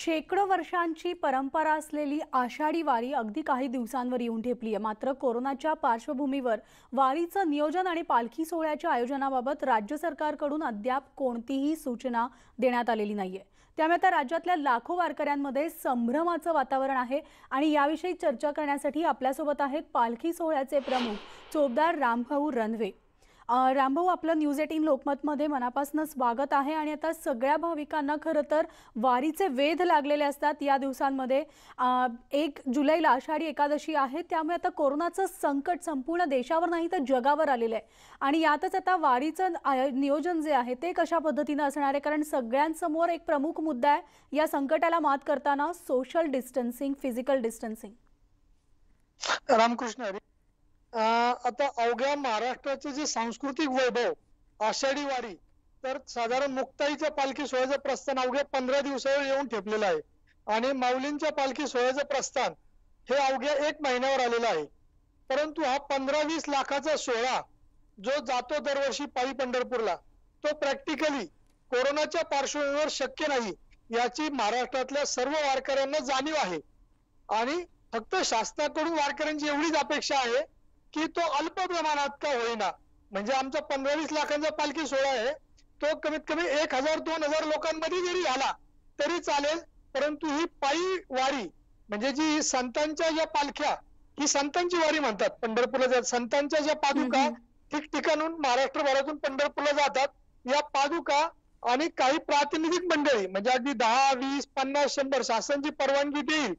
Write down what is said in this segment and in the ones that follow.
शेकडो वर्षांची परंपरा असलेली आषाढी वारी अगदी काही दिवसांवर येऊन ठेपली आहे। मात्र कोरोनाच्या पार्श्वभूमीवर वारीचं नियोजन आणि पालखी सोहळ्याच्या आयोजनाबाबत राज्य सरकारकडून अद्याप कोणतीही सूचना देण्यात आलेली नाहीये। त्यामुळे आता राज्यातल्या लाखो वारकऱ्यांमध्ये संभ्रमाचं वातावरण आहे आणि याविषयी चर्चा करण्यासाठी आपल्यासोबत आहेत पालखी सोहळ्याचे प्रमुख चोपदार रामभाऊ रणवे। रामभाऊ, आपलं न्यूज 18 लोकमतमध्ये मनापासून स्वागत आहे। आणि आता सगळ्या भाविकांना खरं तर वारीचे वेध लागलेले असतात या दिवसांमध्ये। 1 जुलैला आषाढी एकादशी आहे, त्यामुळे आता कोरोनाचं संकट संपूर्ण देशावर नाही तर जगावर आलेलं आहे आणि यातच आता वारीचं नियोजन जे आहे ते कशा पद्धतीने असणार आहे, कारण सगळ्यांसमोर एक प्रमुख मुद्दा आहे या संकटाला मात करताना social distancing, physical distancing. Ramkrishna Hari. आता अवघ्या महाराष्ट्राचे जे सांस्कृतिक वैभव आषाढी वारी, तर साधारण मुक्ताईच्या पालखी सोहळ्याचं प्रस्थान अवघ्या 15 दिवसावर येऊन ठेपलेलं आहे आणि माऊलींच्या पालखी सोहळ्याचं प्रस्थान हे अवघ्या 1 महिन्यावर आलेलं आहे। परंतु हा 15-20 लाखाचा सोहळा जो जातो दरवर्षी पायी पंढरपूरला, तो प्रॅक्टिकली कोरोनाच्या पार्श्वभूमीवर शक्य नाही याची महाराष्ट्रातल्या सर्व वारकऱ्यांना जाणीव आहे आणि फक्त शासनाकडून वारकऱ्यांची एवढीच अपेक्षा आहे की तो अल्प प्रमाणात का होईना, म्हणजे आमचा 15-20 लाखांचा पालखी सोहळा आहे, तो कमीत कमी 1000-2000 लोकांमध्ये जरी झाला तरी चालेल। परंतु ही पायी वारी म्हणजे जी संतांच्या ज्या पालख्या, ही संतांची वारी म्हणतात। पंढरपूरला जात संतांच्या ज्या पादुका ठिकठिकाणून महाराष्ट्रभरातून पंढरपूरला जातात, या पादुका आणि काही प्रातिनिधिक मंडळी म्हणजे अगदी 10, 20, 50, 100 शासनाची परवानगी देईल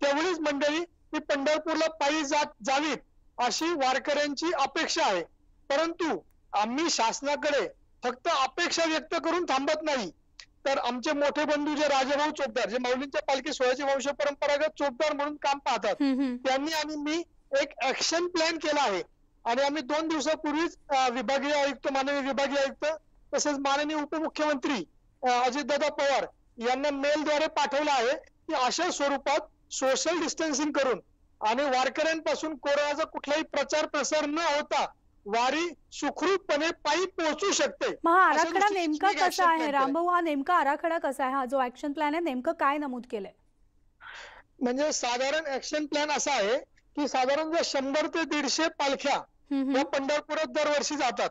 तेवढीच मंडळी ही पंढरपूरला पायी जावीत अशी वारकऱ्यांची अपेक्षा आहे। परंतु आम्ही शासनाकडे फक्त अपेक्षा व्यक्त करून थांबत नाही, तर आमचे मोठे बंधू जे राजाभाऊ चोपदार, जे माऊलींच्या पालखी सोहळ्याचे वंश परंपरागत चोपदार म्हणून काम पाहतात, त्यांनी आणि मी एक ऍक्शन प्लॅन केला आहे आणि आम्ही 2 दिवसापूर्वीच विभागीय आयुक्त, माननीय विभागीय आयुक्त तसेच माननीय उपमुख्यमंत्री अजितदादा पवार यांना मेलद्वारे पाठवलं आहे की अशा स्वरूपात सोशल डिस्टन्सिंग करून आणि वारकऱ्यांपासून कोरोनाचा कुठलाही प्रचार प्रसार न होता वारी सुखरूपपणे पायी पोहोचू शकते। हा आराखडा नेमका कसा आहे रामभाऊ? हा नेमका आराखडा कसा आहे? हा जो ऍक्शन प्लॅन आहे नेमकं काय नमूद केलंय? म्हणजे साधारण ऍक्शन प्लॅन असा आहे की साधारण जर 100 ते 150 पालख्या या पंढरपुरात दरवर्षी जातात,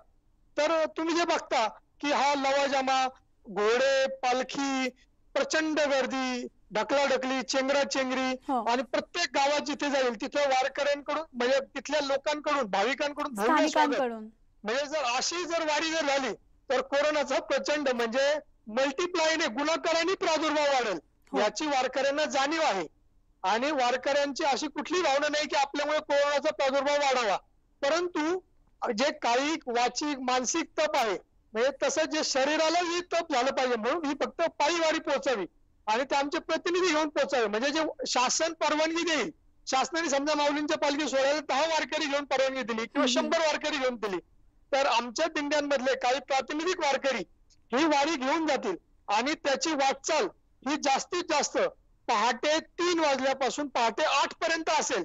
तर तुम्ही जे बघता की हा लवाजमा, घोडे, पालखी, प्रचंड गर्दी, ढकलाढकली, चेंगराचेंगरी आणि प्रत्येक गावात जिथे जाईल तिथे वारकऱ्यांकडून म्हणजे तिथल्या लोकांकडून, भाविकांकडून भव्य स्वागत। म्हणजे जर अशी वारी जर झाली तर कोरोनाचा प्रचंड म्हणजे मल्टिप्लायने, गुणाकाराने प्रादुर्भाव वाढेल याची वारकऱ्यांना जाणीव आहे आणि वारकऱ्यांची अशी कुठली भावना नाही की आपल्यामुळे कोरोनाचा प्रादुर्भाव वाढावा। परंतु जे कायिक, वाचिक, मानसिक तप आहे, म्हणजे तसं जे शरीरालाही तप झालं पाहिजे, म्हणून ही फक्त पायी वारी पोहोचावी आणि ते आमचे प्रतिनिधी घेऊन पोहोचावे। म्हणजे जे शासन परवानगी देईल, शासनाने समजा माऊलींच्या पालखी सोहळ्याला 10 वारकरी घेऊन परवानगी दिली किंवा 100 वारकरी घेऊन दिली, तर आमच्या दिंड्यांमधले काही प्रातिनिधिक वारकरी ही वारी घेऊन जातील आणि त्याची वाटचाल ही जास्तीत जास्त पहाटे 3 वाजल्यापासून पहाटे 8 पर्यंत असेल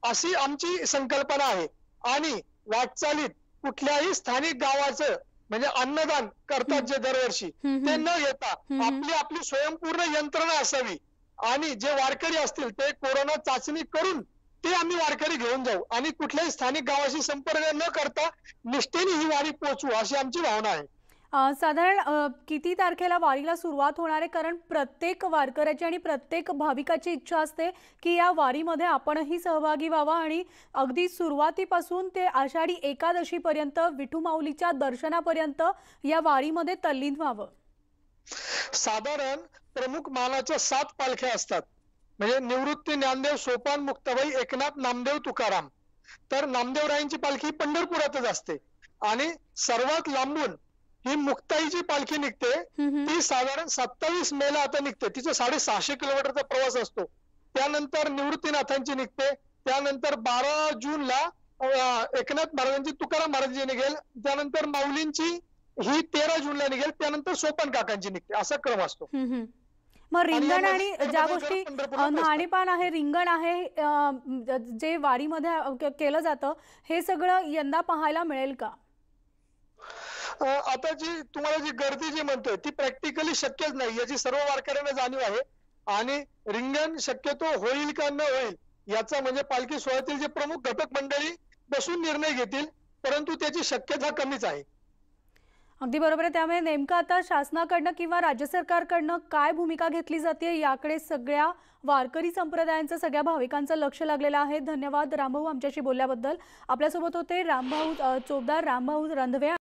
अशी आमची संकल्पना आहे। आणि वाटचालीत कुठल्याही स्थानिक गावाचं म्हणजे अन्नदान करतात जे दरवर्षी, ते न घेता आपली आपली स्वयंपूर्ण यंत्रणा असावी आणि जे वारकरी असतील ते कोरोना चाचणी करून ते आम्ही वारकरी घेऊन जाऊ आणि कुठल्याही स्थानिक गावाशी संपर्क न करता निष्ठेने ही वारी पोहोचू अशी आमची भावना आहे। साधारण किती तारखेला वारीला सुरुवात होणार आहे? कारण प्रत्येक वारकऱ्याची आणि प्रत्येक भाविकाची इच्छा असते की या वारीमध्ये आपणही सहभागी व्हावा आणि अगदी सुरुवातीपासून ते आषाढी एकादशी पर्यंत विठू माऊलीच्या दर्शनापर्यंत या वारीमध्ये तल्लीन व्हावं। साधारण प्रमुख मानाच्या 7 पालख्या असतात, म्हणजे निवृत्ती ज्ञानदेव, सोपान, मुक्ताबाई, एकनाथ, नामदेव, तुकाराम। तर नामदेवरायांची पालखी पंढरपुरातच असते आणि सर्वात लांबून ही मुक्ताईची पालखी निघते, ती साधारण 27 मेला आता निघते, तिचा 650 किलोमीटरचा प्रवास असतो। त्यानंतर निवृत्तीनाथांची निघते, त्यानंतर 12 जूनला एकनाथ महाराजांची, तुकाराम महाराजांची निघेल, त्यानंतर माऊलींची ही 13 जूनला निघेल, त्यानंतर सोपन काकांची निघते, असा क्रम असतो। मग रिंगण आणि ज्या गोष्टी न्हाणीपान आहे, रिंगण आहे, जे वारीमध्ये केलं जातं, हे सगळं यंदा पाहायला मिळेल का? आता जी तुम्हाला जी गर्दी जी म्हणतोय ती प्रॅक्टिकली शक्यच नाही याची सर्व वारकऱ्यांना जाणीव आहे। आणि रिंगण शक्यतो होईल का न होईल याचा म्हणजे पालखी सोहळ्यातील जे प्रमुख घटक मंडळी बसून निर्णय घेतील, परंतु त्याची शक्यता कमीच आहे. अगदी बरोबर आहे. त्यामुळे नेमकं आता शासनाकडनं किंवा राज्य सरकारकडनं काय भूमिका घेतली जाते याकडे सगळ्या वारकरी संप्रदायांचं, सगळ्या भाविकांचं लक्ष लागलेलं आहे. धन्यवाद रामभाऊ आमच्याशी बोलल्याबद्दल. आपल्यासोबत होते चोपदार रामभाऊ रंधवे.